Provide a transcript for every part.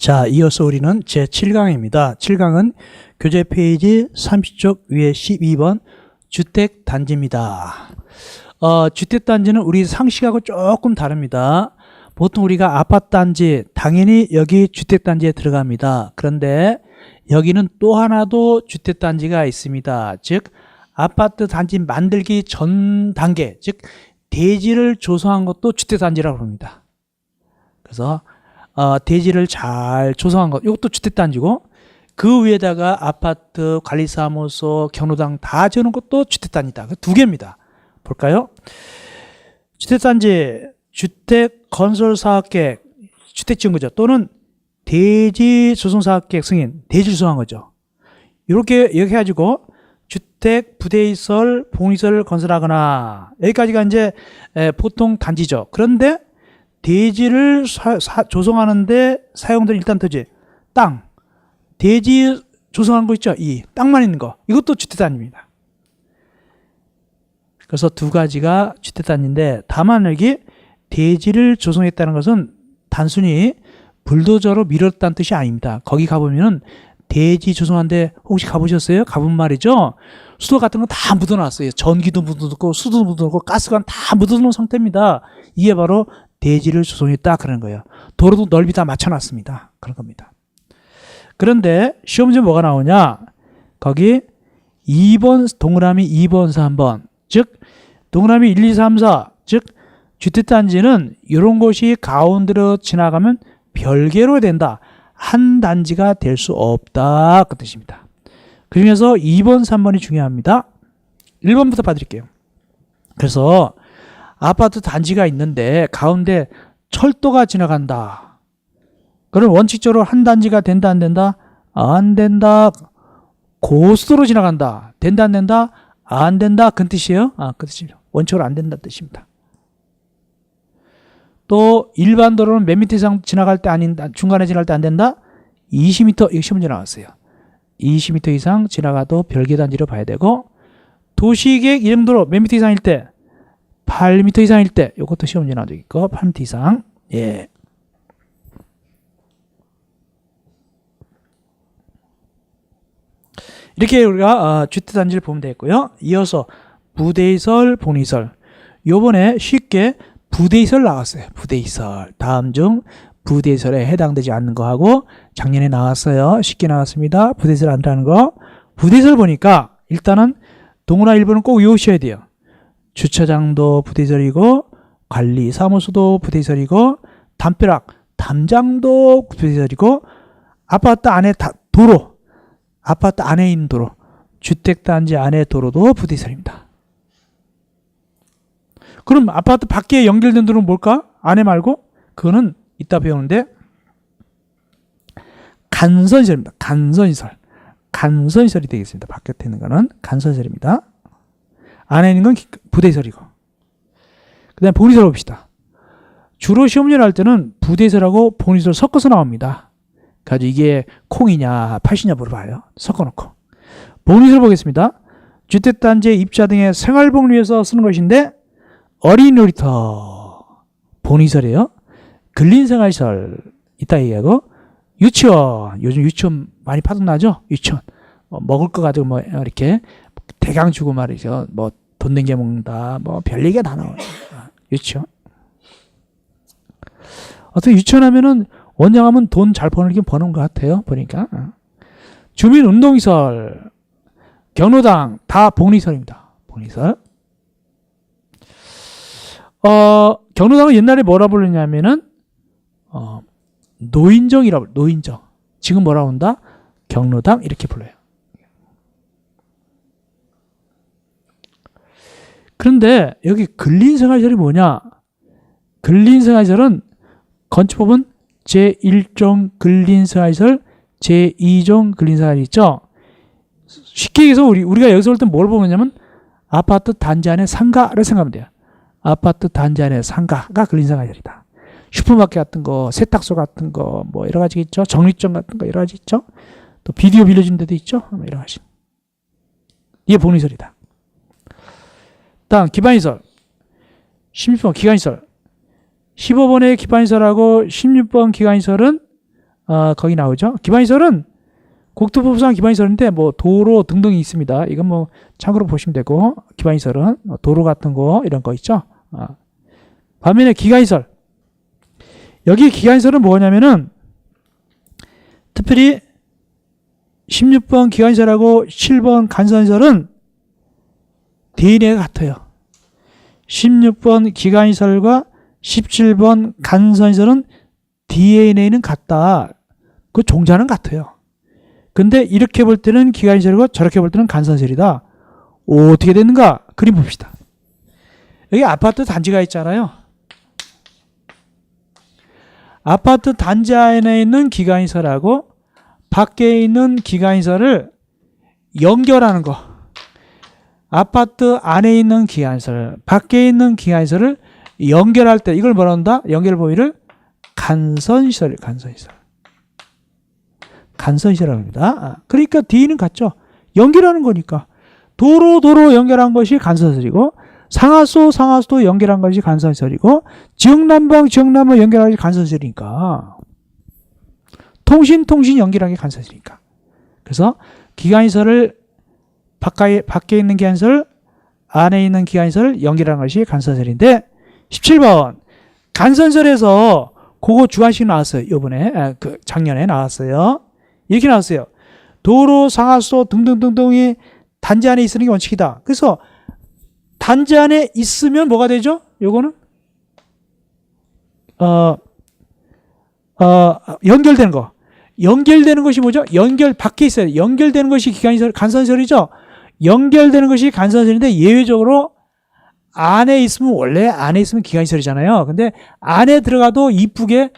자, 이어서 우리는 제7강입니다. 7강은 교재 페이지 30쪽 위에 12번 주택단지입니다. 주택단지는 우리 상식하고 조금 다릅니다. 보통 우리가 아파트단지, 당연히 여기 주택단지에 들어갑니다. 그런데 여기는 또 하나도 주택단지가 있습니다. 즉 아파트 단지 만들기 전 단계, 즉 대지를 조성한 것도 주택단지라고 합니다. 그래서 대지를 잘 조성한 것, 이것도 주택단지고, 그 위에다가 아파트, 관리사무소, 경로당 다 지어놓은 것도 주택단지다. 두 개입니다. 볼까요? 주택단지, 주택건설사업계획, 주택 지은 거죠. 또는 대지 조성사업계획 승인, 대지 조성한 거죠. 이렇게 해가지고 주택, 부대시설, 봉시설을 건설하거나, 여기까지가 이제 보통 단지죠. 그런데 대지를 조성하는데 사용된 일단 토지, 땅, 대지 조성한 거 있죠? 이 땅만 있는 거, 이것도 주택단지입니다. 그래서 두 가지가 주택단지인데, 다만 여기 대지를 조성했다는 것은 단순히 불도저로 밀었다는 뜻이 아닙니다. 거기 가보면은 대지 조성하는데 혹시 가보셨어요? 가본 말이죠. 수도 같은 거 다 묻어놨어요. 전기도 묻어놓고 수도 묻어놓고 가스관 다 묻어놓은 상태입니다. 이게 바로 대지를 조성했다 그러는 거예요. 도로도 넓이 다 맞춰놨습니다. 그런 겁니다. 그런데 시험 문제 뭐가 나오냐? 거기 2번 동그라미 2번 3번, 즉 동그라미 1, 2, 3, 4, 즉 주택단지는 이런 곳이 가운데로 지나가면 별개로 된다. 한 단지가 될 수 없다 그 뜻입니다. 그 중에서 2번 3번이 중요합니다. 1번부터 봐드릴게요. 그래서 아파트 단지가 있는데 가운데 철도가 지나간다. 그럼 원칙적으로 한 단지가 된다 안 된다? 안 된다. 고속도로 지나간다. 된다 안 된다? 안 된다. 그 뜻이에요. 그 뜻이에요. 원칙으로 안 된다는 뜻입니다. 또 일반 도로는 몇 미터 이상 지나갈 때 아닌다. 중간에 지나갈 때 안 된다. 20m, 이거 시험 문제 나왔어요. 20m 이상 지나가도 별개 단지로 봐야 되고, 도시계획 이정도로 몇 미터 이상일 때, 8m 이상일 때, 이것도 시험 문제 나와도 있고, 8m 이상. 예. 이렇게 우리가 주택단지를 보면 되겠고요. 이어서 부대시설, 본시설. 요번에 쉽게 부대시설 나왔어요. 부대시설. 다음 중 부대시설에 해당되지 않는 거 하고 작년에 나왔어요. 쉽게 나왔습니다. 부대시설 안 들어가는 거. 부대시설 보니까 일단은 동그라미 1번은 꼭 외우셔야 돼요. 주차장도 부대시설이고, 관리사무소도 부대시설이고, 담벼락, 담장도 부대시설이고, 아파트 안에 도로, 아파트 안에 있는 도로, 주택단지 안에 도로도 부대시설입니다. 그럼 아파트 밖에 연결된 도로는 뭘까? 안에 말고? 그거는 이따 배우는데, 간선시설입니다. 간선시설. 간선시설이 되겠습니다. 밖에 있는 거는 간선시설입니다. 안에 있는 건 부대시설이고. 그 다음에 본시설 봅시다. 주로 시험 문제 할 때는 부대시설하고 본시설 섞어서 나옵니다. 그래서 이게 콩이냐 팥이냐 물어봐요. 섞어놓고. 본시설 보겠습니다. 주택단지의 입자 등의 생활복을 위해서 쓰는 것인데, 어린이 놀이터 본시설이에요. 근린생활시설 이따 얘기하고, 유치원, 요즘 유치원 많이 파동나죠? 유치원 먹을 거 가지고 뭐 이렇게 대강 주고 말이죠. 뭐 돈 낸 게 먹는다, 뭐 별얘기가 다 나와요. 유치원. 어떻게 유치원 하면은 원장하면 돈 잘 버는 것 같아요. 보니까. 주민운동시설, 경로당 다 본시설입니다. 본시설. 경로당은 옛날에 뭐라 불렀냐면은 노인정이라고, 노인정. 지금 뭐라고 한다? 경로당 이렇게 불러요. 그런데 여기 근린생활시설이 뭐냐? 근린생활시설은 건축법은 제1종 근린생활시설, 제2종 근린생활이 있죠. 쉽게 얘기해서 우리가 여기서 볼 때 뭘 보냐면 아파트 단지 안에 상가를 생각하면 돼요. 아파트 단지 안에 상가가 근린생활시설이다. 슈퍼마켓 같은 거, 세탁소 같은 거, 뭐 여러 가지 있죠. 정리점 같은 거 여러 가지 있죠. 또 비디오 빌려주는 데도 있죠. 뭐 여러 가지. 이게 본시설이다. 다음 기반시설. 16번 기간시설. 15번의 기반시설하고 16번 기간시설은 거기 나오죠. 기반시설은 국토부부상 기반시설인데 뭐 도로 등등이 있습니다. 이건 뭐 참고로 보시면 되고, 기반시설은 도로 같은 거 이런 거 있죠. 반면에 기간시설, 여기 기간시설은 뭐냐면은 특별히 16번 기간시설하고 7번 간선시설은 DNA가 같아요. 16번 기간시설과 17번 간선시설은 DNA는 같다. 그 종자는 같아요. 근데 이렇게 볼 때는 기간시설이고 저렇게 볼 때는 간선시설이다. 어떻게 됐는가? 그림 봅시다. 여기 아파트 단지가 있잖아요. 아파트 단지 안에 있는 기간시설하고 밖에 있는 기간시설을 연결하는 거. 아파트 안에 있는 기간시설, 밖에 있는 기간시설을 연결할 때 이걸 뭐라 한다? 연결 범위를 간선시설, 간선시설이라고 합니다. 그러니까 D는 같죠. 연결하는 거니까. 도로 연결한 것이 간선시설이고, 상하수 연결한 것이 간선시설이고, 지역난방 연결한 것이 간선시설이니까. 통신 연결한 게 간선시설이니까. 그래서 기간시설을 밖에 있는 기간시설, 안에 있는 기간시설 연결한 것이 간선시설인데, 17번 간선시설에서 그거 주관식 나왔어요. 이번에 작년에 나왔어요. 이렇게 나왔어요. 도로, 상하수 등등등등이 단지 안에 있는 게 원칙이다. 그래서 단지 안에 있으면 뭐가 되죠? 요거는 연결되는 거. 연결되는 것이 뭐죠? 연결 밖에 있어요. 연결되는 것이 기간시설, 간선시설이죠. 연결되는 것이 간선시설인데 예외적으로 안에 있으면, 원래 안에 있으면 기간시설이잖아요. 근데 안에 들어가도 이쁘게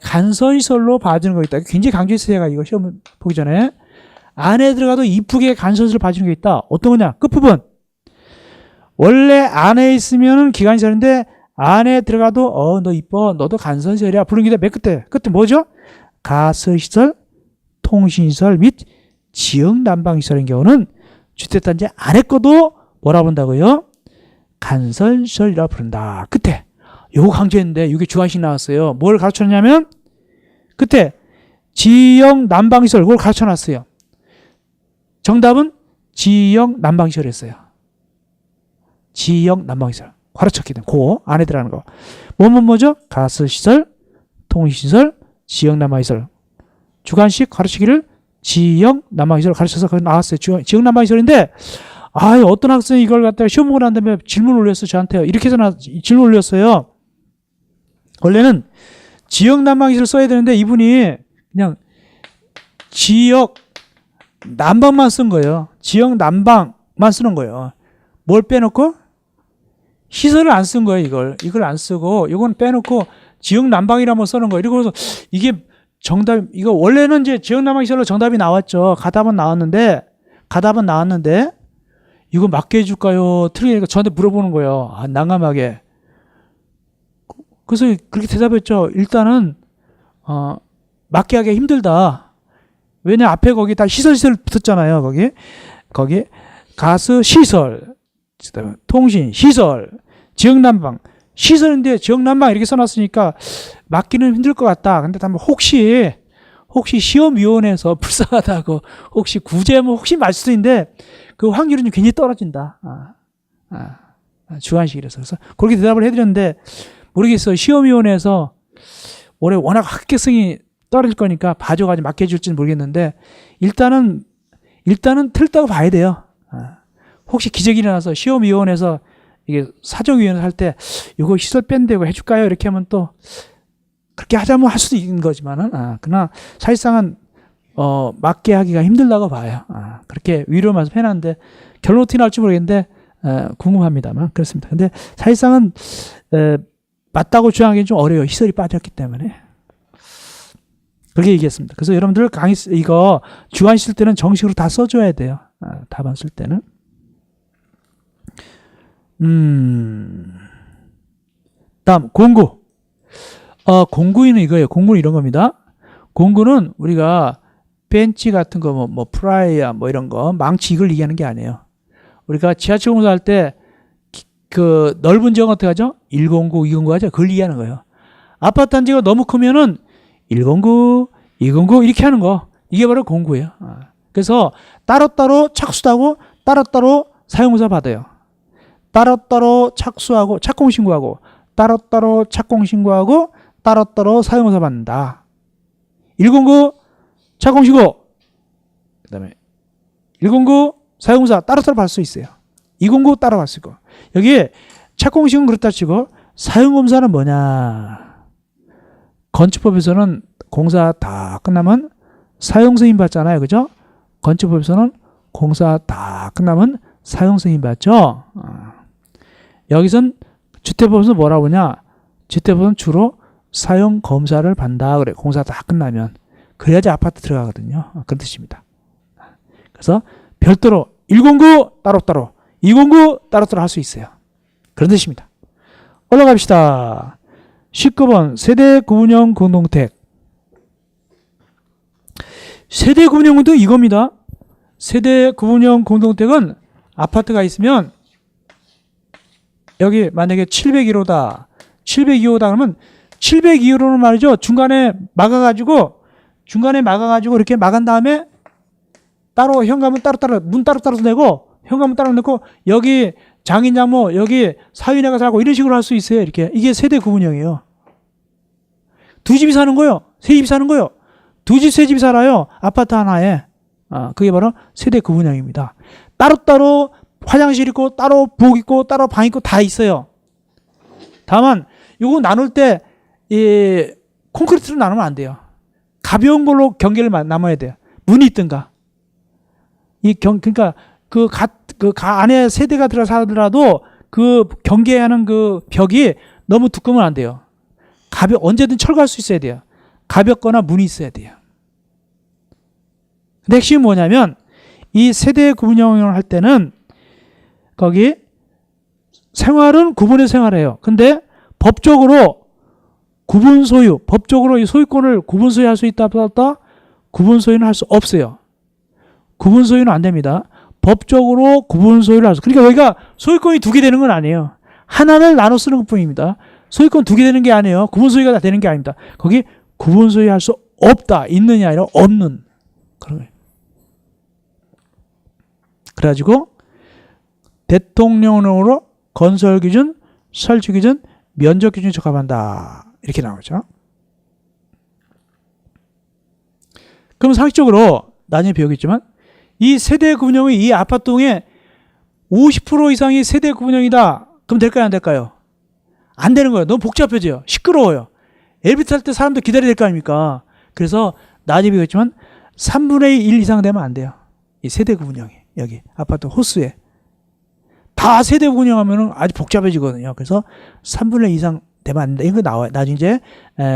간선시설로 봐주는 거 있다. 굉장히 강조했어요. 제가 이거 시험 보기 전에. 안에 들어가도 이쁘게 간선시설 봐주는 게 있다. 어떤 거냐? 끝부분. 원래 안에 있으면 기간시설인데 안에 들어가도 너 이뻐, 너도 간선시설이야 부르는 게 맨 끝에 뭐죠? 가스시설, 통신시설 및 지역난방시설인 경우는 주택단지 안에 거도 뭐라 부른다고요? 간선시설이라 부른다. 끝에 요거 강조했는데 이게 주관식 나왔어요. 뭘 가르쳐놨냐면 끝에 지역난방시설 그걸 가르쳐놨어요. 정답은 지역난방시설이었어요. 지역난방시설 가르쳤기 때문에 그 안에 들어가는 거 뭐죠? 가스시설, 통신시설, 지역난방시설. 주관식 가르치기를 지역난방시설 가르쳐서 그거 나왔어요. 지역난방시설인데 어떤 학생이 이걸 갖다가 시험 보고 난 다음에 질문 올렸어요. 저한테요. 이렇게 해서 질문 올렸어요. 원래는 지역난방시설 써야 되는데 이분이 그냥 지역 난방만 쓴 거예요. 지역 난방만 쓰는 거예요. 뭘 빼놓고? 시설을 안 쓴 거예요. 이걸 안 쓰고 이건 빼놓고 지역 난방이라고 써는 거예요. 그래서 이게 정답, 이거 원래는 이제 지역 난방시설로 정답이 나왔죠. 가답은 나왔는데 이거 맞게 해줄까요? 틀리니까 저한테 물어보는 거예요. 난감하게. 그래서 그렇게 대답했죠. 일단은 맞게 하기 힘들다. 왜냐 앞에 거기 다 시설 붙었잖아요. 거기 가스 시설, 통신 시설, 지역난방 시설인데 지역난방 이렇게 써놨으니까 맞기는 힘들 것 같다. 근데 다만 혹시 시험위원회에서 불쌍하다고 혹시 구제하면 혹시 맞을 수도 있는데 그 확률은 굉장히 떨어진다. 주관식이라서. 그래서 그렇게 대답을 해드렸는데 모르겠어요. 시험위원회에서 올해 워낙 합격성이 떨어질 거니까 봐줘가지고 맞게 해줄지는 모르겠는데 일단은 틀다고 봐야 돼요. 혹시 기적이 일어나서 시험위원회에서 이게 사정위원회 할 때 이거 시설 뺀다고 해줄까요? 이렇게 하면 또 그렇게 하자면 할 수도 있는 거지만은 그러나 사실상은 맞게 하기가 힘들다고 봐요. 그렇게 위로 말씀해놨는데 결론 어떻게 나올지 모르겠는데 궁금합니다만 그렇습니다. 근데 사실상은 맞다고 주장하기는 좀 어려워요. 시설이 빠졌기 때문에. 그렇게 얘기했습니다. 그래서 여러분들 이거 주관 쓸 때는 정식으로 다 써줘야 돼요. 답안 쓸 때는. 다음 공구. 공구는 이거예요. 공구는 이런 겁니다. 공구는 우리가 벤치 같은 거 뭐 프라이야 뭐 이런 거 망치 이걸 얘기하는 게 아니에요. 우리가 지하철 공사할 때 그 넓은 지역 어떻게 하죠? 109, 209 하죠. 그걸 얘기하는 거예요. 아파트 단지가 너무 크면은 109, 209 이렇게 하는 거. 이게 바로 공구예요. 그래서 따로따로 착수도 하고 따로따로 사용공사 받아요. 따로따로 착수하고 착공신고하고 따로따로 착공신고하고 따로따로 사용공사 받는다. 109 착공신고 그 다음에 109 사용공사 따로따로 받을 수 있어요. 209 따로 받을 수 있고. 여기 착공신고는 그렇다 치고 사용검사는 뭐냐. 건축법에서는 공사 다 끝나면 사용승인 받잖아요. 그죠? 건축법에서는 공사 다 끝나면 사용승인 받죠. 여기선 주택법에서 뭐라고 하냐. 주택법은 주로 사용검사를 받는다. 그래. 공사 다 끝나면. 그래야지 아파트 들어가거든요. 그런 뜻입니다. 그래서 별도로 109 따로따로 209 따로따로 할 수 있어요. 그런 뜻입니다. 올라갑시다. 19번 세대 구분형 공동택. 세대 구분형 공동택 이겁니다. 세대 구분형 공동택은 아파트가 있으면 여기 만약에 701호다. 702호다 그러면 702호로는 말이죠. 중간에 막아가지고 이렇게 막은 다음에 따로 현관문 따로 문 따로 내고 현관문 따로 내고 여기 장인 장모 여기 사위네가 살고 이런 식으로 할 수 있어요. 이렇게 이게 세대 구분형이에요. 두 집이 사는 거요. 세 집이 사는 거요. 두 집 세 집이 살아요. 아파트 하나에. 그게 바로 세대 구분형입니다. 따로따로 화장실 있고 따로 부엌 있고 따로 방 있고 다 있어요. 다만 이거 나눌 때 이 콘크리트로 나누면 안 돼요. 가벼운 걸로 경계를 나눠야 돼요. 문이 있든가. 그러니까 그 안에 세대가 들어 살더라도 그 경계하는 그 벽이 너무 두꺼우면 안 돼요. 언제든 철거할 수 있어야 돼요. 가볍거나 문이 있어야 돼요. 근데 핵심이 뭐냐면 이 세대 구분형을 할 때는 거기 생활은 구분해서 생활해요. 근데 법적으로 구분 소유, 법적으로 이 소유권을 구분 소유할 수 있다 없다? 구분 소유는 할 수 없어요. 구분 소유는 안 됩니다. 법적으로 구분 소유를 할 수. 그러니까 여기가 소유권이 두 개 되는 건 아니에요. 하나를 나눠 쓰는 것뿐입니다. 소유권 두 개 되는 게 아니에요. 구분 소유가 다 되는 게 아닙니다. 거기 구분 소유할 수 없다. 있느냐 아니라 없는 그런 거예요. 그래가지고 대통령령으로 건설 기준, 설치 기준, 면적 기준에 적합한다. 이렇게 나오죠. 그럼 상식적으로 나중에 배우겠지만 이 세대 구분형이 이 아파트동에 50% 이상이 세대 구분형이다. 그럼 될까요? 안 될까요? 안 되는 거예요. 너무 복잡해져요. 시끄러워요. 엘리베이터 탈 때 사람들 기다려야 될 거 아닙니까? 그래서 나중에 배우겠지만 3분의 1 이상 되면 안 돼요. 이 세대 구분형이 여기 아파트 호수에 다 세대 구분형하면 아주 복잡해지거든요. 그래서 3분의 2 이상 되면 안 된다. 이거 나와요. 나중에 이제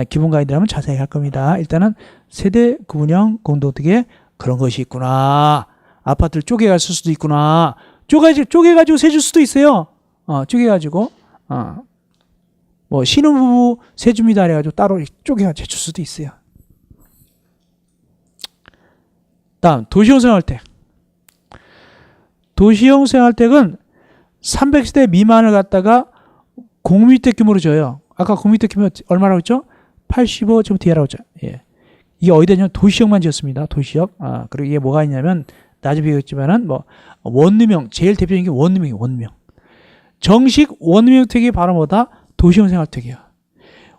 기본 가이드 하면 자세히 할 겁니다. 일단은 세대 구분형 공동택에 그런 것이 있구나. 아파트를 쪼개가 쓸 수도 있구나. 쪼개가지고 세줄 수도 있어요. 쪼개가지고 뭐 신혼부부 세줍니다 해가지고 따로 쪼개가지고 줄 수도 있어요. 다음 도시형 생활택. 도시형 생활택은 300세대 미만을 갖다가 공유주택 규모로 줘요. 아까 공유주택 규모 얼마라고 했죠? 85 지금 뒤에라고 했죠. 예. 이게 어디다 냐면 도시형만 지었습니다. 도시형. 그리고 이게 뭐가 있냐면 나중에 배웠지만은 뭐 원룸형 제일 대표적인 게 원룸형이에요. 원룸형. 정식 원룸형택이 바로 뭐다? 도시형 생활택이에요.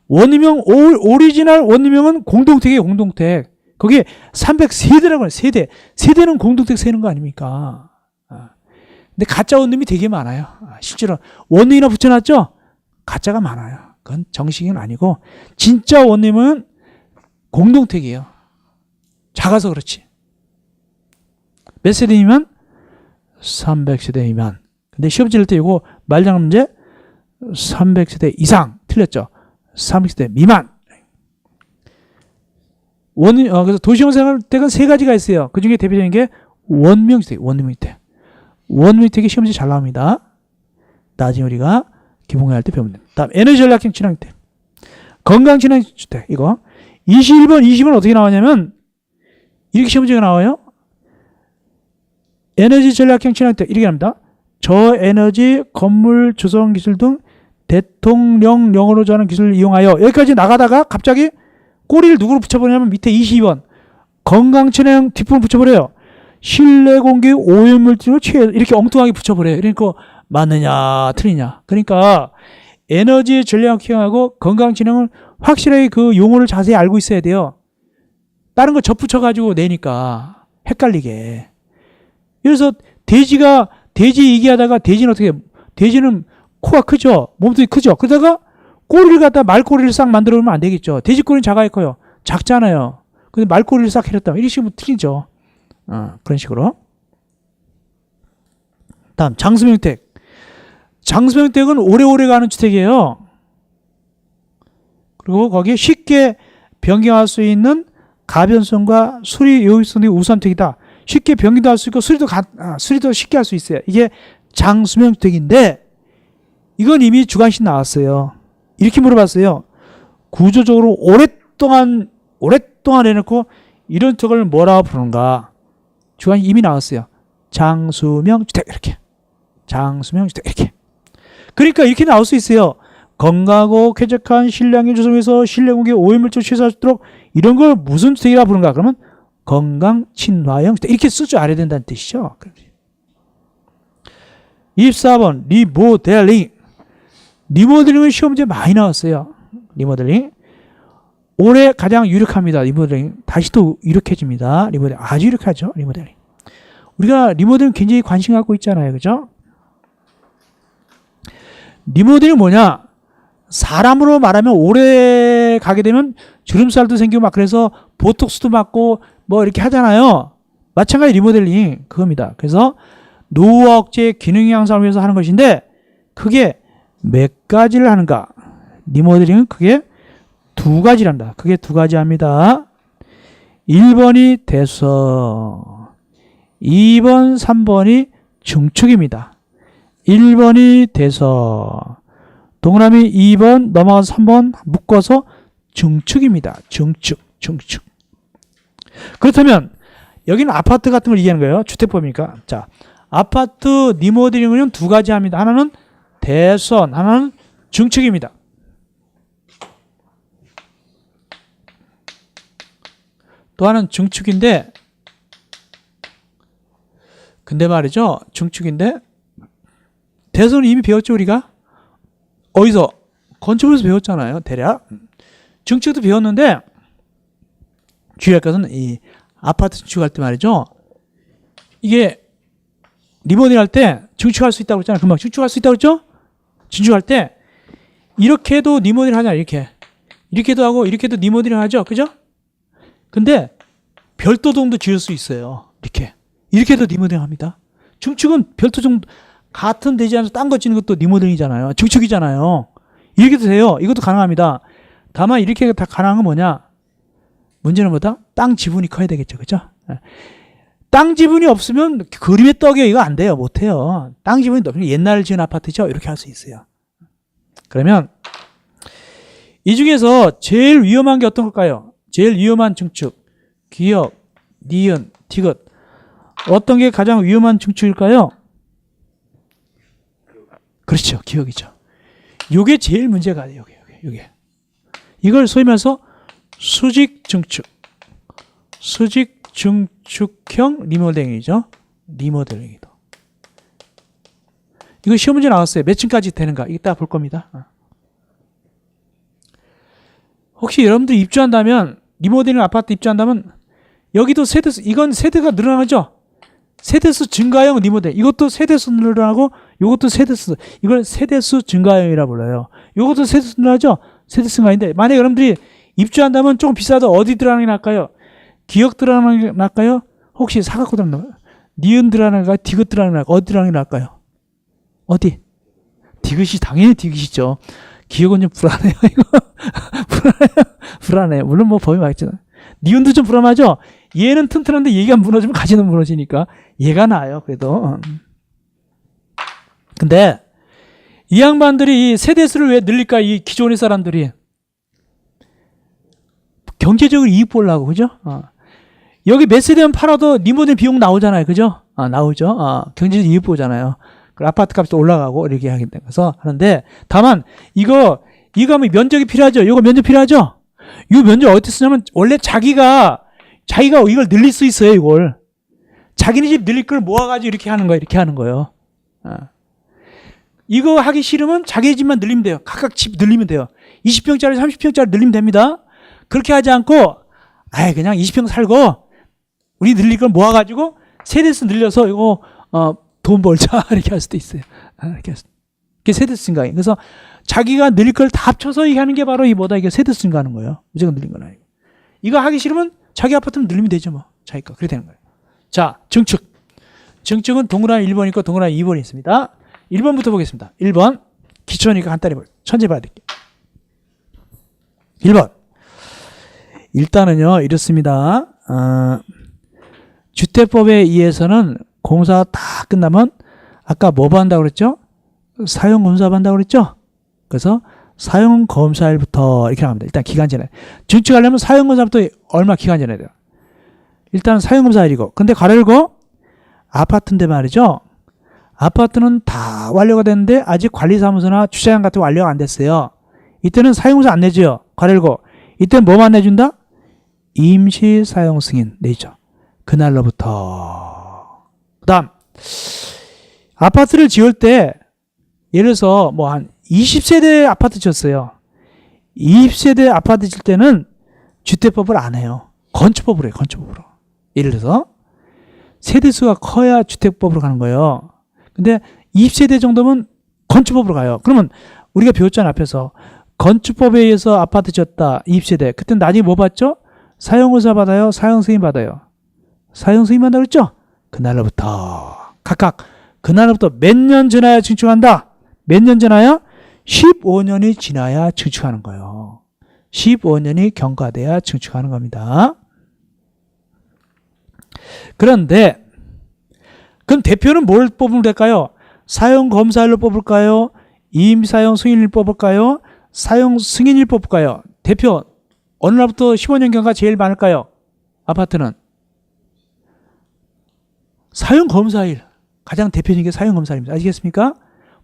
원룸형 오리지널 원룸형은 공동택이에요. 공동택. 거기에 300세대라고 해요. 세대. 세대는 공동택 세는 거 아닙니까? 근데 가짜 원룸이 되게 많아요. 실제로 원룸이나 붙여놨죠? 가짜가 많아요. 그건 정식은 아니고 진짜 원룸은 공동택이에요. 작아서 그렇지. 몇 세대 미만? 300세대 미만. 근데 시험 치를 때 이거 말장난 문제 300세대 이상 틀렸죠. 300세대 미만. 그래서 도시형 생활택은 세 가지가 있어요. 그 중에 대표적인 게 원명주택, 원룸주택. 원룸주택이 시험지 잘 나옵니다. 나중에 우리가 기본과할 때 배우면 됩니다. 다음 에너지 전략형 친환경주택. 건강 친환경주택 이거 21번, 20번 어떻게 나오냐면 이렇게 시험지가 나와요. 에너지 전략형 친환경주택 이렇게 합니다. 저에너지 건물 조성 기술 등 대통령령으로 정하는 기술을 이용하여 여기까지 나가다가 갑자기 꼬리를 누구로 붙여버리냐면 밑에 22번 건강친화형 뒷부분 붙여버려요. 실내 공기 오염물질로 취해 이렇게 엉뚱하게 붙여버려요. 그러니까 맞느냐 틀리냐. 그러니까 에너지 전략 기능하고 건강친화형은 확실하게 그 용어를 자세히 알고 있어야 돼요. 다른 거 접붙여가지고 내니까 헷갈리게. 그래서 돼지 얘기하다가 돼지는 어떻게 해요? 돼지는 코가 크죠. 몸통이 크죠. 그러다가 꼬리를 갖다 말꼬리를 싹 만들어 놓으면 안 되겠죠. 돼지 꼬리는 작아야 커요. 작잖아요. 근데 말꼬리를 싹 해렸다. 이런 식으로 틀리죠. 그런 식으로. 다음 장수명택. 장수명택은 오래오래 가는 주택이에요. 그리고 거기에 쉽게 변경할 수 있는 가변성과 수리 요익성이 우수함택이다. 쉽게 변경도 할 수 있고 수리도 쉽게 할 수 있어요. 이게 장수명택인데 이건 이미 주관식 나왔어요. 이렇게 물어봤어요. 구조적으로 오랫동안 해놓고 이런 쪽을 뭐라고 부르는가? 주관식 이미 나왔어요. 장수명주택 이렇게. 장수명주택 이렇게. 그러니까 이렇게 나올 수 있어요. 건강하고 쾌적한 실내환경 조성에서 실내 공기 오염물질 최소화할 수 있도록 이런 걸 무슨 주택이라 부르는가? 그러면 건강 친화형 주택 이렇게 쓸 줄 알아야 된다는 뜻이죠. 24번 리모델링. 리모델링은 시험 문제 많이 나왔어요. 리모델링. 올해 가장 유력합니다. 리모델링. 다시 또 유력해집니다. 리모델링. 아주 유력하죠. 리모델링. 우리가 리모델링 굉장히 관심 갖고 있잖아요. 그죠? 리모델링은 뭐냐? 사람으로 말하면 오래 가게 되면 주름살도 생기고 막 그래서 보톡스도 맞고 뭐 이렇게 하잖아요. 마찬가지 리모델링 그겁니다. 그래서 노후와 억제, 기능 향상을 위해서 하는 것인데 그게 몇 가지를 하는가? 리모델링은 그게 두 가지란다. 그게 두 가지 합니다. 1번이 대선, 2번, 3번이 증축입니다. 1번이 대선, 동그라미 2번 넘어가서 3번 묶어서 증축입니다. 증축. 그렇다면 여기는 아파트 같은 걸 얘기하는 거예요. 주택법이니까. 자, 아파트 리모델링은 두 가지 합니다. 하나는 대선, 하나는 증축입니다. 또 하나는 증축인데 근데 말이죠. 증축인데 대선은 이미 배웠죠 우리가? 어디서? 건축에서 배웠잖아요. 대략. 증축도 배웠는데 주의할 것은 이 아파트 증축할 때 말이죠. 이게 리모델링 할 때 증축할 수 있다고 했잖아요. 금방 증축할 수 있다고 했죠? 증축할 때 이렇게도 리모델링 하냐 이렇게. 이렇게도 하고 이렇게도 리모델링 하죠. 그죠? 근데 별도동도 지을 수 있어요. 이렇게도 리모델링 합니다. 증축은 별도동 같은 대지 안에서 딴 거 짓는 것도 리모델링이잖아요. 증축이잖아요. 이렇게도 돼요. 이것도 가능합니다. 다만 이렇게 다 가능한 건 뭐냐? 문제는 뭐다? 땅 지분이 커야 되겠죠. 그죠? 땅 지분이 없으면 그림의 떡이요. 이거 안 돼요. 못 해요. 땅 지분이 없으면 옛날 지은 아파트죠. 이렇게 할 수 있어요. 그러면 이 중에서 제일 위험한 게 어떤 걸까요? 제일 위험한 증축. 기역, 니은, 디귿. 어떤 게 가장 위험한 증축일까요? 그렇죠. 기억이죠. 요게 제일 문제가 돼요. 요게. 이걸 소위 말해서 수직 증축형 리모델링이죠. 리모델링이도. 이거 시험 문제 나왔어요. 몇 층까지 되는가? 이따 볼 겁니다. 혹시 여러분들 입주한다면 리모델링 아파트 입주한다면 여기도 세대수, 이건 세대가 늘어나죠. 세대수 증가형 리모델. 이것도 세대수 늘어나고 이것도 세대수. 이걸 세대수 증가형이라 불러요. 이것도 세대수 늘어나죠. 세대수 증가인데 만약에 여러분들이 입주한다면 조금 비싸도 어디 들어가는 게 나을까요? 기역 들어가는 게 나을까요? 혹시 사각호 들어가는 거? 니은 들어가는 거? 디귿 들어가는 거? 어디 들어가는 게 나을까요? 어디? 디귿이 당연히 디귿이죠. 기억은 좀 불안해요. 이거 불안해요. 물론 뭐 법이 맞잖아요. 니은도 좀 불안하죠. 얘는 튼튼한데 얘가 무너지면 가지는 무너지니까 얘가 나아요. 그래도. 근데 이 양반들이 이 세대수를 왜 늘릴까? 이 기존의 사람들이 경제적으로 이익 보려고, 그죠? 여기 몇 세대만 팔아도 리모델 비용 나오잖아요. 그죠? 나오죠. 경제적 이익 보잖아요. 아파트 값도 올라가고 이렇게 하기 때문에 하는데 다만 이거 하면 면적이 필요하죠. 이거 면적 필요하죠. 이 면적 어떻게 쓰냐면 원래 자기가 이걸 늘릴 수 있어요. 이걸 자기네 집 늘릴 걸 모아가지고 이렇게 하는 거예요. 이렇게 하는 거예요. 이거 하기 싫으면 자기 집만 늘리면 돼요. 각각 집 늘리면 돼요. 20평짜리 30평짜리 늘리면 됩니다. 그렇게 하지 않고 그냥 20평 살고 우리 늘릴 걸 모아가지고 세대수 늘려서 이거 돈 벌자 이렇게 할 수도 있어요. 이게 세대수 증가해. 그래서 자기가 늘릴 걸 다 합쳐서 이게 하는 게 바로 이게 세대수 증가하는 거예요. 무조건 늘린 건 아니고. 이거 하기 싫으면 자기 아파트면 늘리면 되죠. 뭐 자기 거. 그렇게 되는 거예요. 자, 증축. 증축은 동그라미 1번 있고 동그라미 2번이 있습니다. 1번부터 보겠습니다. 1번. 기초니까 간단히 천천히 봐야 될게요. 1번. 일단은요, 이렇습니다. 주택법에 의해서는 공사 다 끝나면 아까 뭐 한다고 그랬죠? 사용검사 한다고 그랬죠? 그래서 사용검사일부터 이렇게 합니다. 일단 기간 전에. 증축하려면 사용검사부터 얼마 기간 전에 돼요. 일단 사용검사일이고. 근데 가려고 아파트인데 말이죠. 아파트는 다 완료가 됐는데 아직 관리사무소나 주차장 같은 거 완료가 안 됐어요. 이때는 사용검사 안 내죠. 가려고. 이때는 뭐만 내준다? 임시 사용 승인 내죠. 그날로부터. 그 다음 아파트를 지을 때 예를 들어서 뭐 한 20세대 아파트 지었어요. 20세대 아파트 질 때는 주택법을 안 해요. 건축법으로 해요. 건축법으로. 예를 들어서 세대수가 커야 주택법으로 가는 거예요. 근데 20세대 정도면 건축법으로 가요. 그러면 우리가 배웠잖아. 앞에서 건축법에 의해서 아파트 지었다. 20세대. 그때 나중에 뭐 받죠? 사용의사 받아요? 사용승인 받아요? 사용승인 받아요 그랬죠? 그날로부터 각각 그날로부터 몇 년 지나야 증축한다? 몇 년 지나야? 15년이 지나야 증축하는 거예요. 15년이 경과돼야 증축하는 겁니다. 그런데 그럼 대표는 뭘 뽑으면 될까요? 사용검사일로 뽑을까요? 임사용 승인을 뽑을까요? 사용 승인을 뽑을까요? 대표 어느 날부터 15년 경과 제일 많을까요? 아파트는 사용검사일 가장 대표적인 게 사용검사일입니다. 아시겠습니까?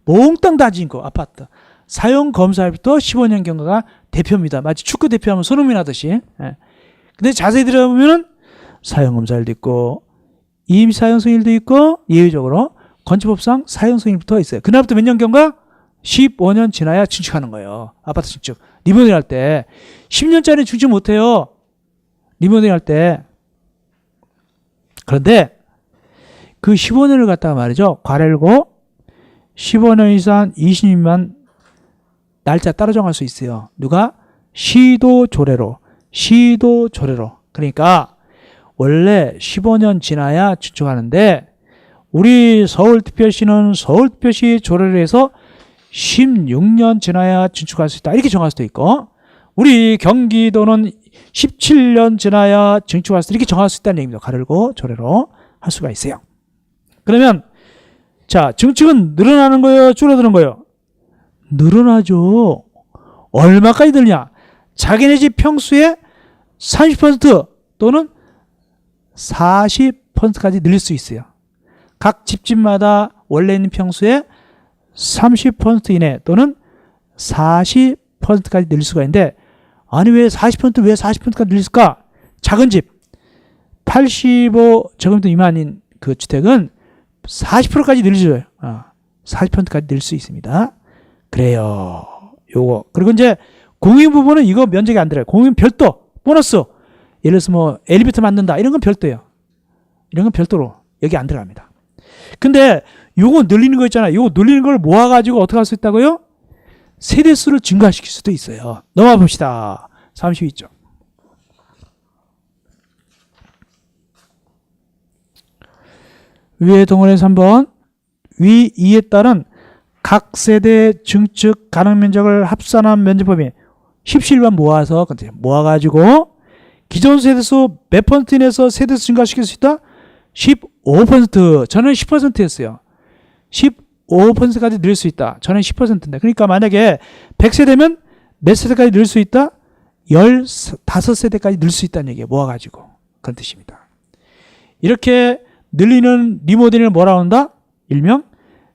몽땅 다 지은 거 아파트 사용검사일부터 15년 경과가 대표입니다. 마치 축구 대표하면 손흥민 하듯이. 근데 자세히 들어보면 사용검사일도 있고 임사용승인도 있고 예외적으로 건축법상 사용승인부터 있어요. 그날부터 몇 년 경과? 15년 지나야 증축하는 거예요. 아파트 증축. 리모델링 할 때 10년짜리 증축 못해요. 리모델링 할 때. 그런데 그 15년을 갖다가 말이죠. 괄호열고 15년 이상 20년만 날짜 따로 정할 수 있어요. 누가? 시도조례로. 시도조례로. 그러니까 원래 15년 지나야 증축하는데 우리 서울특별시는 서울특별시 조례를 해서 16년 지나야 증축할 수 있다. 이렇게 정할 수도 있고 우리 경기도는 17년 지나야 증축할 수 있다. 이렇게 정할 수 있다는 얘기입니다. 가르고 조례로 할 수가 있어요. 그러면 자 증축은 늘어나는 거예요? 줄어드는 거예요? 늘어나죠. 얼마까지 늘냐? 자기네 집 평수의 30% 또는 40%까지 늘릴 수 있어요. 각 집집마다 원래 있는 평수의 30% 이내 또는 40%까지 늘릴 수가 있는데 아니 왜 40%까지 늘릴까? 작은 집 85제곱미터 미만인 그 주택은 40%까지 늘려줘요. 40%까지 늘릴 수 있습니다. 그래요. 요거. 그리고 이제 공용 부분은 이거 면적이 안 들어요. 공용 별도 보너스. 예를 들어서 뭐 엘리베이터 만든다 이런 건 별도예요. 이런 건 별도로 여기 안 들어갑니다. 근데 요거 늘리는 거 있잖아요. 요거 늘리는 걸 모아가지고 어떻게 할 수 있다고요? 세대수를 증가시킬 수도 있어요. 넘어가 봅시다. 32쪽. 위의 동원의 3번. 위 2에 따른 각 세대 증축 가능 면적을 합산한 면적법이 17번 모아가지고 기존 세대수 몇 퍼센트 내서 세대수 증가시킬 수 있다? 15%. 저는 10%였어요. 15%까지 늘 수 있다. 저는 10%인데. 그러니까 만약에 100세대면 몇 세대까지 늘 수 있다? 15세대까지 늘 수 있다는 얘기예요. 모아가지고. 그런 뜻입니다. 이렇게 늘리는 리모델링을 뭐라고 한다? 일명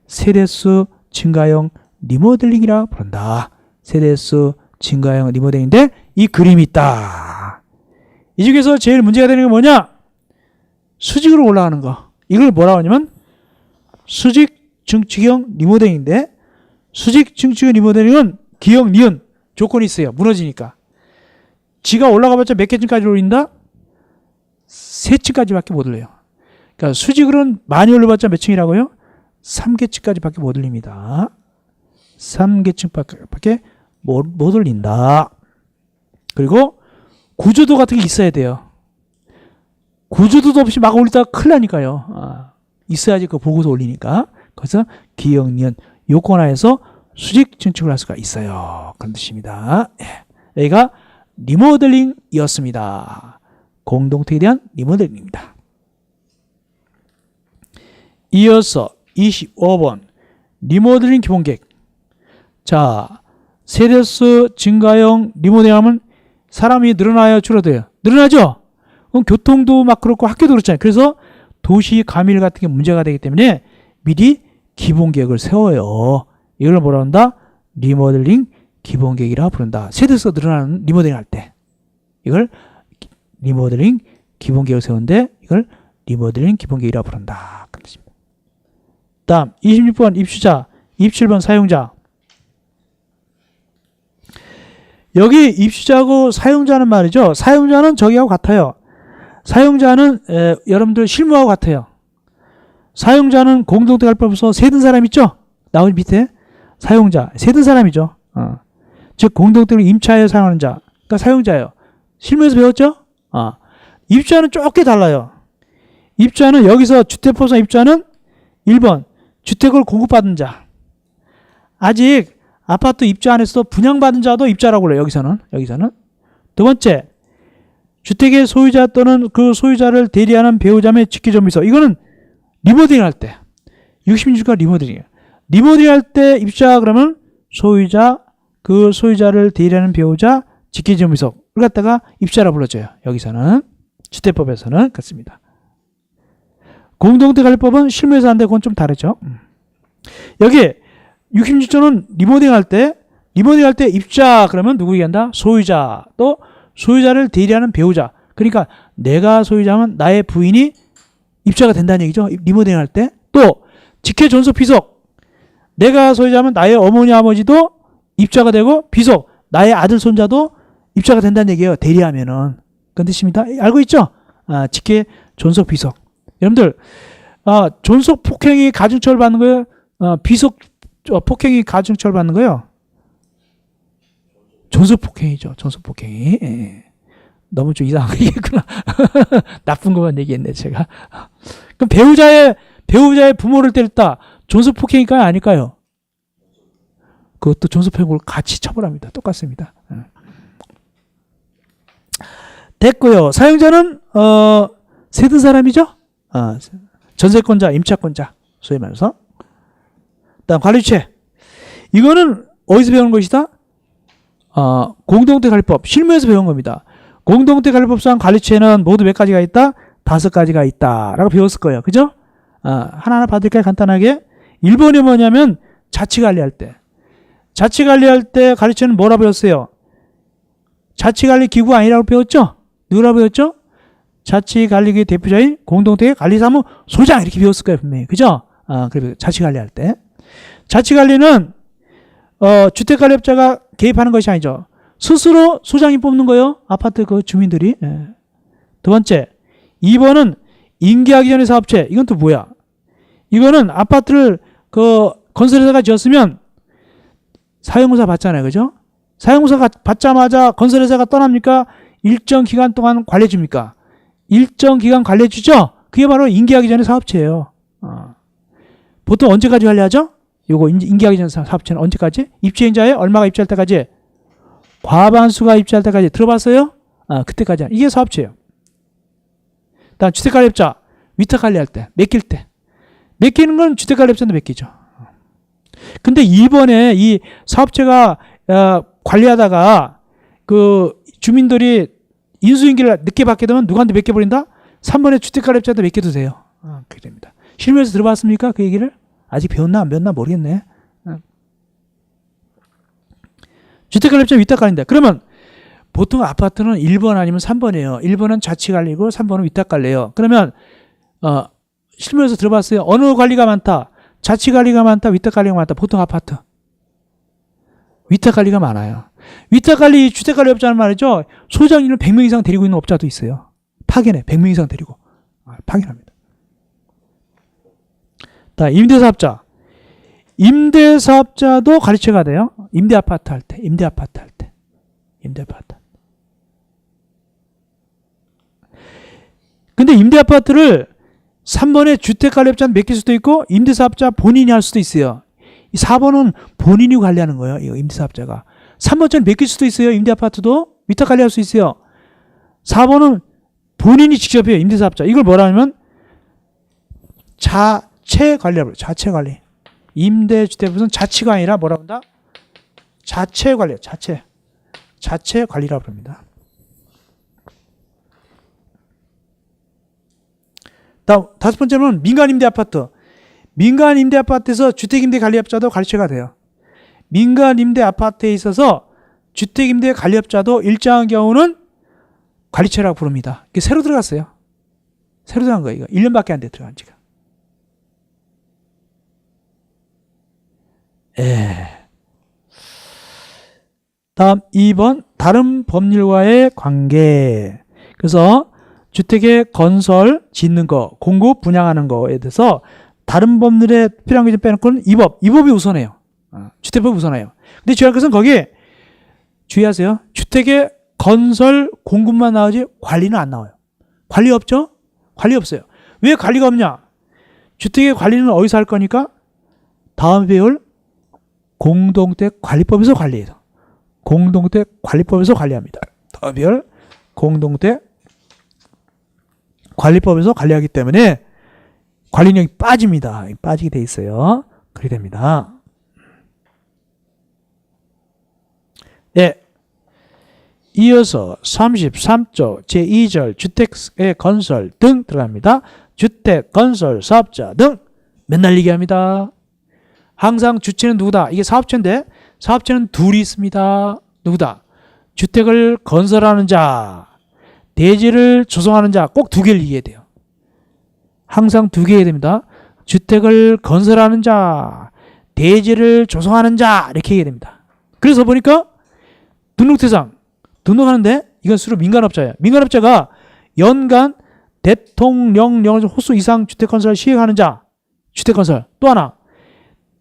세대수 증가형 리모델링이라 부른다. 세대수 증가형 리모델링인데 이 그림이 있다. 이 중에서 제일 문제가 되는 게 뭐냐? 수직으로 올라가는 거. 이걸 뭐라고 하냐면 수직 증축형 리모델링인데, 수직 증축형 리모델링은 기역, 니은 조건이 있어요. 무너지니까. 지가 올라가봤자 몇 개층까지 올린다? 3층까지밖에 못 올려요. 그러니까 수직으로는 많이 올려봤자 몇 층이라고요? 3계층까지밖에 못 올립니다. 3계층밖에 못 올린다. 그리고 구조도 같은 게 있어야 돼요. 구조도 없이 막 올리다가 큰일 나니까요. 있어야지 그거 보고서 올리니까. 그래서 기역, 니은 요건 하에서 수직 증축을 할 수가 있어요. 그런 뜻입니다. 여기가 리모델링이었습니다. 공동택에 대한 리모델링입니다. 이어서 25번 리모델링 기본계획. 자, 세대수 증가형 리모델링하면 사람이 늘어나요, 줄어들어요? 늘어나죠? 그럼 교통도 막 그렇고 학교도 그렇잖아요. 그래서 도시 가밀 같은 게 문제가 되기 때문에 미리 기본계획을 세워요. 이걸 뭐라 한다? 리모델링 기본계획이라 부른다. 세대수가 늘어나는 리모델링 할 때 이걸 리모델링 기본계획을 세우는데 이걸 리모델링 기본계획이라 부른다. 다음 26번 입주자, 27번 사용자. 여기 입주자하고 사용자는 말이죠. 사용자는 저기하고 같아요. 사용자는 여러분들 실무하고 같아요. 사용자는 공동택할법에서 세든 사람 있죠? 나머지 밑에 사용자, 세든 사람이죠. 즉 공동택을 임차하여 사용하는 자, 그러니까 사용자예요. 실무에서 배웠죠? 입주자는 조금 달라요. 입주자는 여기서 주택법상 입주자는 1번 주택을 공급받은 자. 아직 아파트 입주 안에서도 분양받은 자도 입자라고 그래요. 여기서는. 두 번째, 주택의 소유자 또는 그 소유자를 대리하는 배우자 및 직계존비서. 이거는 리모델링 할 때. 60인주가 리모델링이에요. 리모델링 할 때 입자 그러면 소유자, 그 소유자를 대리하는 배우자, 직계존비서를 갖다가 입자라 불러줘요. 여기서는. 주택법에서는 그렇습니다. 공동택관리법은 실무에서 하는데 그건 좀 다르죠. 여기 66조는 리모델링 할 때 입자 그러면 누구 얘기한다? 소유자, 또 소유자를 대리하는 배우자. 그러니까 내가 소유자면 나의 부인이 입자가 된다는 얘기죠. 리모델링 할 때. 또 직계 존속 비속. 내가 소유자면 나의 어머니 아버지도 입자가 되고 비속. 나의 아들 손자도 입자가 된다는 얘기예요. 대리하면은. 그런 뜻입니다. 알고 있죠? 직계 존속 비속. 여러분들 존속 폭행이 가중처벌 받는 거예요? 비속 폭행이 가중처벌 받는 거예요? 존속 폭행이죠. 존속 폭행이. 예. 너무 좀 이상하게 얘기했구나. 나쁜 것만 얘기했네 제가. 그럼 배우자의 부모를 때렸다. 존속 폭행일까요? 아닐까요? 그것도 존속 폭행으로 같이 처벌합니다. 똑같습니다. 됐고요. 사용자는 세든 사람이죠. 전세권자, 임차권자, 소위 말해서. 다음 관리주체. 이거는 어디서 배우는 것이다? 공동택관리법, 실무에서 배운 겁니다. 공동택관리법상 관리주체는 모두 몇 가지가 있다? 5가지가 있다 라고 배웠을 거예요. 그죠? 하나하나 봐드릴까요? 간단하게. 1번이 뭐냐면 자치관리할 때. 자치관리할 때 관리주체는 뭐라고 배웠어요? 자치관리기구 아니라고 배웠죠? 누구라고 배웠죠? 자치관리기의 대표자인 공동택관리사무 소장 이렇게 배웠을 거예요. 분명히. 그죠? 그래서 자치관리할 때. 자치관리는 주택관리업자가 개입하는 것이 아니죠. 스스로 소장이 뽑는 거예요. 아파트 그 주민들이. 예. 두 번째, 2번은 인계하기 전의 사업체. 이건 또 뭐야? 이거는 아파트를 그 건설회사가 지었으면 사용공사 받잖아요. 그죠? 사용공사 받자마자 건설회사가 떠납니까? 일정 기간 동안 관리해 줍니까? 일정 기간 관리해 주죠? 그게 바로 인계하기 전의 사업체예요. 보통 언제까지 관리하죠? 요거 인계하기 전 사업체는 언제까지? 입주인자에 얼마가 입주할 때까지? 과반수가 입주할 때까지. 들어봤어요? 그때까지. 이게 사업체예요. 다음 주택관리업자 위탁관리할 때, 맡길 때. 맡기는 건 주택관리업자도 맡기죠. 근데 이번에 이 사업체가 관리하다가 그 주민들이 인수인계를 늦게 받게 되면 누구한테 맡겨버린다? 3번에 주택관리업자한테 맡겨도 돼요. 그렇게 됩니다. 실무에서 들어봤습니까? 그 얘기를? 아직 배웠나 안 배웠나 모르겠네. 주택관리업자 위탁관리인데 그러면 보통 아파트는 1번 아니면 3번이에요. 1번은 자치관리고 3번은 위탁관리예요. 그러면 실무에서 들어봤어요. 어느 관리가 많다? 자치관리가 많다? 위탁관리가 많다? 보통 아파트. 위탁관리가 많아요. 위탁관리, 주택관리 업자는 말이죠. 소장인을 100명 이상 데리고 있는 업자도 있어요. 파견해. 100명 이상 데리고. 파견합니다. 자, 임대사업자. 임대사업자도 관리처가 돼요. 임대아파트 할 때. 임대아파트 할 때. 임대아파트. 근데 임대아파트를 3번에 주택관리업자는 맡길 수도 있고 임대사업자 본인이 할 수도 있어요. 이 4번은 본인이 관리하는 거예요. 이거 임대사업자가. 3번처럼 맡길 수도 있어요. 임대아파트도 위탁관리할 수 있어요. 4번은 본인이 직접 해요. 임대사업자. 이걸 뭐라 하면 자체관리라고 해요. 자체관리. 임대주택부는 자치가 아니라 뭐라고 한다? 자체관리예요. 자체관리라고 합니다. 다음, 5번째는 민간임대아파트. 민간임대아파트에서 주택임대관리업자도 관리처가 돼요. 민간임대아파트에 있어서 주택임대관리업자도 일정한 경우는 관리처라고 부릅니다. 이게 새로 들어갔어요. 새로 들어간 거예요. 이거 1년밖에 안 돼 들어간 지가. 다음 2번 다른 법률과의 관계. 그래서 주택의 건설, 짓는 거, 공급, 분양하는 거에 대해서 다른 법률에 필요한 게 좀 빼놓고는 이 법이 우선해요. 주택법이 우선해요. 근데 중요한 것은 거기에 주의하세요. 주택의 건설, 공급만 나오지 관리는 안 나와요. 관리 없죠? 관리 없어요. 왜 관리가 없냐? 주택의 관리는 어디서 할 거니까 다음 배울 공동택관리법에서 관리해요. 공동택관리법에서 관리합니다. 다음 배울 공동택관리법에서 관리하기 때문에 관리력이 빠집니다. 빠지게 돼 있어요. 그렇게 됩니다. 네. 이어서 33조 제2절 주택의 건설 등 들어갑니다. 주택, 건설, 사업자 등 맨날 얘기합니다. 항상 주체는 누구다? 이게 사업체인데 사업체는 둘이 있습니다. 누구다? 주택을 건설하는 자, 대지를 조성하는 자 꼭 두 개를 이해해야 돼요. 항상 두 개 해야 됩니다. 주택을 건설하는 자, 대지를 조성하는 자 이렇게 해야 됩니다. 그래서 보니까 등록대상 등록하는데 이건 수로 민간업자예요. 민간업자가 연간 대통령령을 호수 이상 주택건설 시행하는 자, 주택건설. 또 하나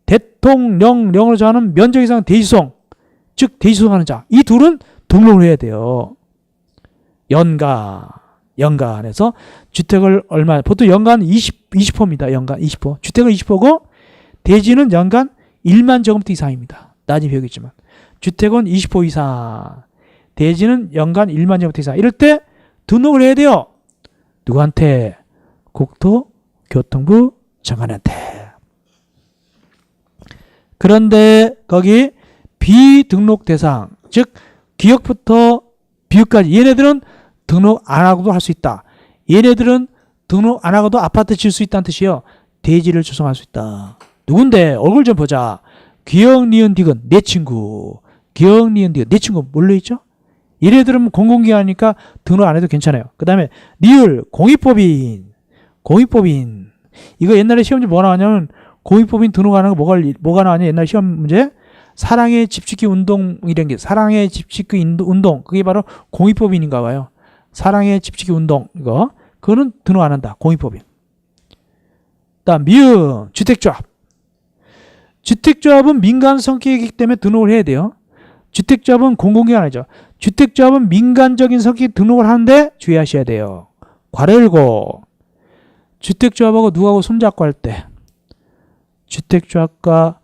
대통령령으로 정하는 면적 이상 대지소송, 즉 대지소송하는 자. 이 둘은 등록을 해야 돼요. 연간에서 주택을 얼마, 보통 연간 20호입니다. 연간 20호. 주택은 20호고 대지는 연간 1만 제곱미터 이상입니다. 나중에 배우겠지만. 주택은 20호 이상, 대지는 연간 1만 제곱미터 이상. 이럴 때 등록을 해야 돼요. 누구한테? 국토교통부 장관한테. 그런데 거기 비등록 대상, 즉 기역부터 비읍까지 얘네들은 등록 안 하고도 할 수 있다. 얘네들은 등록 안 하고도 아파트 지을 수 있다는 뜻이에요. 대지를 조성할 수 있다. 누군데? 얼굴 좀 보자. 기역, 니은, 디귿 내 친구. 기역, 니은, 디귿 내 친구 몰려있죠? 얘네들은 공공기관이니까 등록 안 해도 괜찮아요. 그 다음에 니을, 공익법인. 이거 옛날에 시험지 뭐 나왔냐면 공익법인 등록하는 거 뭐가 나왔냐? 옛날 시험 문제 사랑의 집짓기 운동 이런 게 사랑의 집짓기 운동 그게 바로 공익법인인가 봐요. 사랑의 집짓기 운동 이거 그거는 등록 안 한다. 공익법인. 다음 미음 주택조합. 주택조합은 민간 성격이기 때문에 등록을 해야 돼요. 주택조합은 공공기관 아니죠. 주택조합은 민간적인 성격이 등록을 하는데 주의하셔야 돼요. 괄호 주택조합하고 누구하고 손잡고 할 때 주택조합과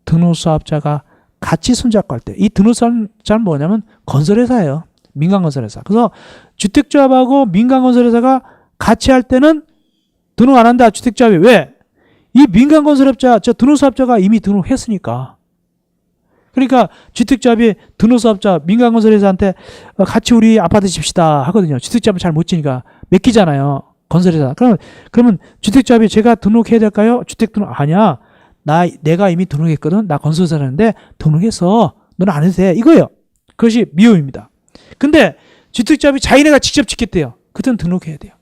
등록사업자가 같이 손잡고 할 때 이 등록사업자는 뭐냐면 건설회사예요. 민간건설회사. 그래서 주택조합하고 민간건설회사가 같이 할 때는 등록 안 한다. 주택조합이. 왜? 이 민간건설업자, 저 등록사업자가 이미 등록했으니까. 그러니까 주택조합이 등록사업자, 민간건설회사한테 같이 우리 아파트 집시다 하거든요. 주택조합은 잘 못 지니까 맡기잖아요. 건설회사. 그러면 주택조합이 제가 등록해야 될까요? 주택 등록 아니야. 내가 이미 등록했거든. 나 건설회사라는데 등록했어. 너는 안 해도 돼. 이거예요. 그것이 미움입니다. 근데 주택조합이 자기네가 직접 짓겠대요. 그때는 등록해야 돼요.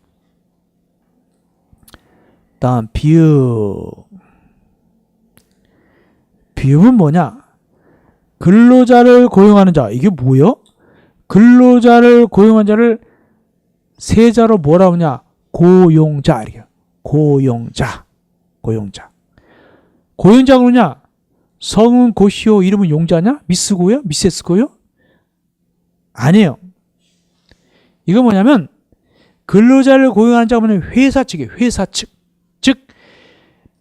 다음 비읍. 비읍은 뭐냐? 근로자를 고용하는 자. 이게 뭐요? 근로자를 고용한 자를 세자로 뭐라고 하냐? 고용자. 이렇게. 고용자. 고용자. 고용자 그러냐? 성은 고시오, 이름은 용자냐? 미스고요? 미세스고요? 아니에요. 이거 뭐냐면 근로자를 고용하는 자가 뭐냐면 회사 측이에요. 회사 측. 즉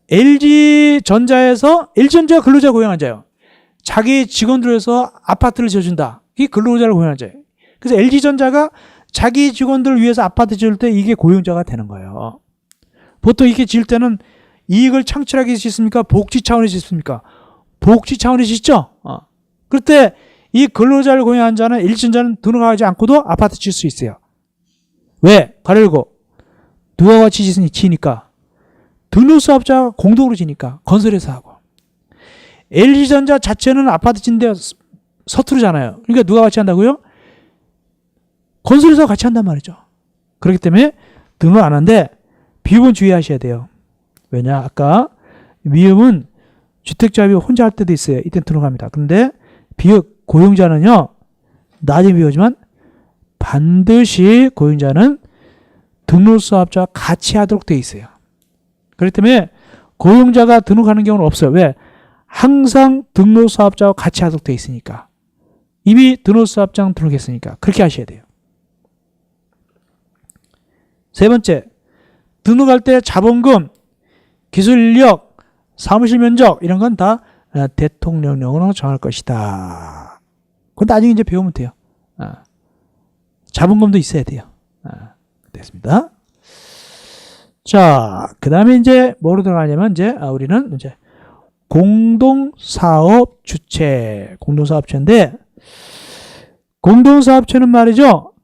LG전자에서 LG전자가 근로자 고용한 자예요. 자기 직원들을 위해서 아파트를 지어준다. 이게 근로자를 고용한 자예요. 그래서 LG전자가 자기 직원들을 위해서 아파트 지을 때 이게 고용자가 되는 거예요. 보통 이렇게 지을 때는 이익을 창출하기 위해서 짓습니까? 복지 차원에서 짓습니까? 복지 차원에서 짓죠? 그럴 때 이 근로자를 고용한 자는 LG전자는 등록하지 않고도 아파트 지을 수 있어요. 왜? 가로 열고 누가 같이 지니까 등록사업자가 공동으로 지니까 건설회사하고. LG전자 자체는 아파트 짓는데 서투르잖아요. 그러니까 누가 같이 한다고요? 건설회사가 같이 한단 말이죠. 그렇기 때문에 등록 안 하는데 비읍은 주의하셔야 돼요. 왜냐? 아까 미음은 주택조합이 혼자 할 때도 있어요. 이때 등록합니다. 그런데 비읍 고용자는요. 나중에 비우지만 반드시 고용자는 등록사업자와 같이 하도록 되어 있어요. 그렇기 때문에 고용자가 등록하는 경우는 없어요. 왜? 항상 등록사업자와 같이 하도록 되어 있으니까. 이미 등록사업장 등록했으니까. 그렇게 하셔야 돼요. 세 번째, 등록할 때 자본금, 기술인력, 사무실 면적 이런 건 다 대통령령으로 정할 것이다. 그건 나중에 이제 배우면 돼요. 자본금도 있어야 돼요. 됐습니다. 자, 그 다음에 이제 뭐로 들어가냐면 이제 우리는 이제 공동사업 주체, 공동사업체인데 공동사업체는 말이죠.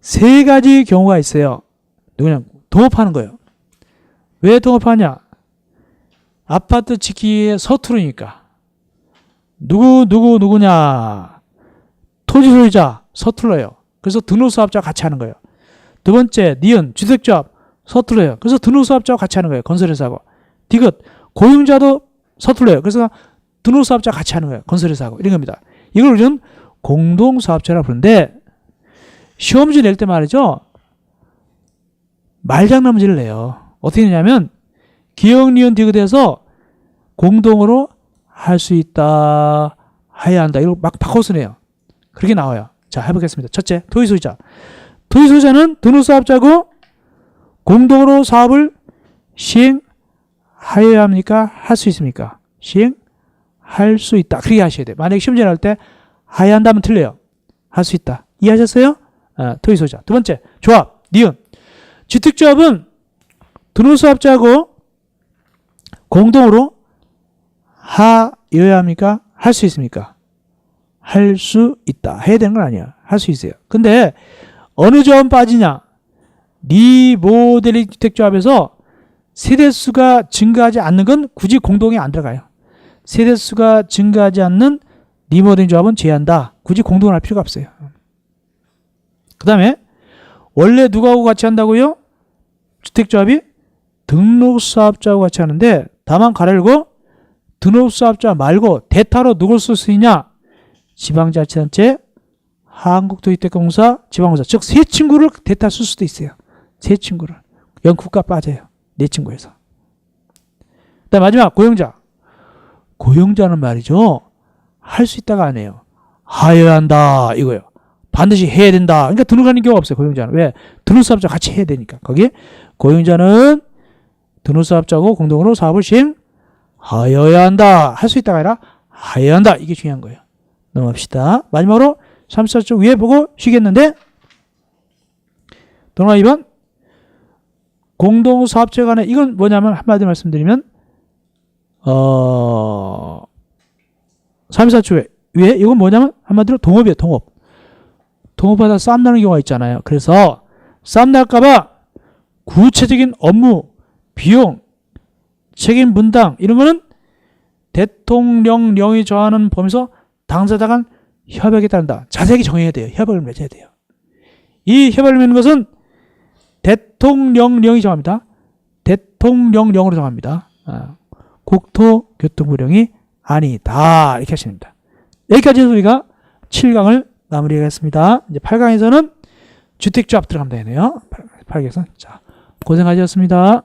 세 가지 경우가 있어요. 누구냐? 동업하는 거예요. 왜 동업하냐? 아파트 짓기에 서투르니까. 누구냐? 토지 소유자 서툴러요. 그래서 등록사업자와 같이 하는 거예요. 두 번째, 니은 주택조합 서툴러요. 그래서 등록사업자와 같이 하는 거예요. 건설회사하고. 디귿 고용자도 서툴러요. 그래서 등록사업자와 같이 하는 거예요. 건설회사하고. 이런 겁니다. 이걸 우리는 공동사업체라고 부르는데 시험지 낼 때 말이죠. 말장난 문제를 내요. 어떻게 내냐면 기역, 니은, 디귿에서 공동으로 할 수 있다, 해야 한다. 이걸 막 바꿔서 내요. 그렇게 나와요. 자, 해보겠습니다. 첫째, 토지소유자. 토지소유자는 등록사업자고 공동으로 사업을 시행하여야 합니까? 할 수 있습니까? 시행할 수 있다. 그렇게 하셔야 돼요. 만약에 시험지 낼 때 해야 한다면 틀려요. 할 수 있다. 이해하셨어요? 토지소유자. 두 번째, 조합, 니은. 주택조합은 등록사업자고 공동으로 하여야 합니까? 할 수 있습니까? 할 수 있다. 해야 되는 건 아니야. 할 수 있어요. 근데 어느 조합은 빠지냐? 리모델링 주택조합에서 세대수가 증가하지 않는 건 굳이 공동에 안 들어가요. 세대수가 증가하지 않는 리모델링 조합은 제한다. 굳이 공동을 할 필요가 없어요. 그 다음에 원래 누구하고 같이 한다고요? 주택조합이 등록사업자하고 같이 하는데 다만 가르고 등록사업자 말고 대타로 누굴 쓸 수 있냐? 지방자치단체, 한국도시대공사, 지방공사. 즉 세 친구를 대타 쓸 수도 있어요. 세 친구를. 영국가 빠져요. 네 친구에서. 그다음 마지막 고용자. 고용자는 말이죠. 할 수 있다가 아니에요. 하여야 한다 이거예요. 반드시 해야 된다. 그러니까 등록하는 경우가 없어요. 고용자는. 왜? 등록사업자 같이 해야 되니까. 거기 고용자는 등록사업자고 공동으로 사업을 시행하여야 한다. 할 수 있다가 아니라 하여야 한다. 이게 중요한 거예요. 넘어갑시다. 마지막으로 34쪽 위에 보고 쉬겠는데 동화 2번 공동사업체 간에 이건 뭐냐면 한마디로 말씀드리면 34쪽 위에 이건 뭐냐면 한마디로 동업이에요. 동업. 동업하다 싸움 나는 경우가 있잖아요. 그래서 싸움 날까봐 구체적인 업무, 비용, 책임 분담 이런 거는 대통령령이 정하는 범위에서 당사자 간 협약에 따른다. 자세하게 정해야 돼요. 협약을 맺어야 돼요. 이 협약을 맺는 것은 대통령령이 정합니다. 대통령령으로 정합니다. 국토교통부령이 아니다. 이렇게 하시면 됩니다. 여기까지 해서 우리가 7강을 마무리하겠습니다. 이제 8강에서는 주택조합 들어가면 되네요. 8강에서. 자, 고생하셨습니다.